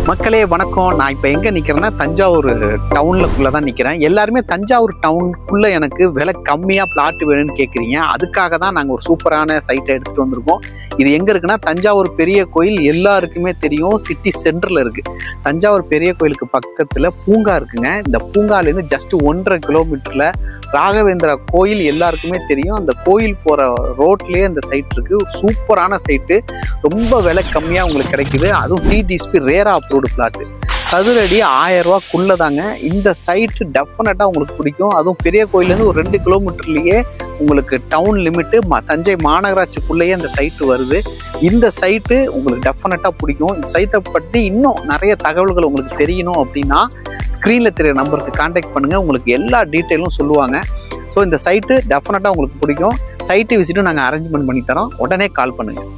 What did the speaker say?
மக்களே வணக்கம். நான் இப்போ எங்கே நிற்கிறேன்னா தஞ்சாவூர் டவுனுக்குள்ளே தான் நிற்கிறேன். எல்லாருமே தஞ்சாவூர் டவுனுக்குள்ளே எனக்கு விலை கம்மியாக பிளாட் வேணும்னு கேட்குறீங்க. அதுக்காக தான் நாங்கள் ஒரு சூப்பரான சைட்டை எடுத்துகிட்டு வந்திருக்கோம். இது எங்கே இருக்குன்னா தஞ்சாவூர் பெரிய கோயில் எல்லாருக்குமே தெரியும், சிட்டி சென்டரில் இருக்குது. தஞ்சாவூர் பெரிய கோயிலுக்கு பக்கத்தில் பூங்கா இருக்குங்க. இந்த பூங்காலேருந்து ஜஸ்ட் 1.5 கிலோமீட்டரில் ராகவேந்திரா கோயில் எல்லாருக்குமே தெரியும். அந்த கோயில் போகிற ரோட்லேயே இந்த சைட் இருக்குது. சூப்பரான சைட்டு, ரொம்ப விலை கம்மியாக உங்களுக்கு கிடைக்குது. அதுவும் டிடிஎஸ்பி ரேரா அப்ரூவ்டு பிளாட்டு. சதுரடி 1000 ரூபாக்குள்ளே தாங்க. இந்த சைட்டு டெஃபினட்டாக உங்களுக்கு பிடிக்கும். அதுவும் பெரிய கோயிலேருந்து ஒரு 2 கிலோமீட்டர்லேயே உங்களுக்கு டவுன் லிமிட்டு தஞ்சை மாநகராட்சிக்குள்ளேயே அந்த சைட்டு வருது. இந்த சைட்டு உங்களுக்கு டெஃபினட்டாக பிடிக்கும். இந்த சைட்டை பற்றி இன்னும் நிறைய தகவல்கள் உங்களுக்கு தெரியணும் அப்படின்னா ஸ்க்ரீனில் தெரிய நம்பருக்கு கான்டாக்ட் பண்ணுங்கள். உங்களுக்கு எல்லா டீட்டெயிலும் சொல்லுவாங்க. ஸோ இந்த சைட்டு டெஃபினட்டாக உங்களுக்கு பிடிக்கும். சைட்டு விசிட்டும் நாங்கள் அரேஞ்ச்மெண்ட் பண்ணி தரோம். உடனே கால் பண்ணுங்கள்.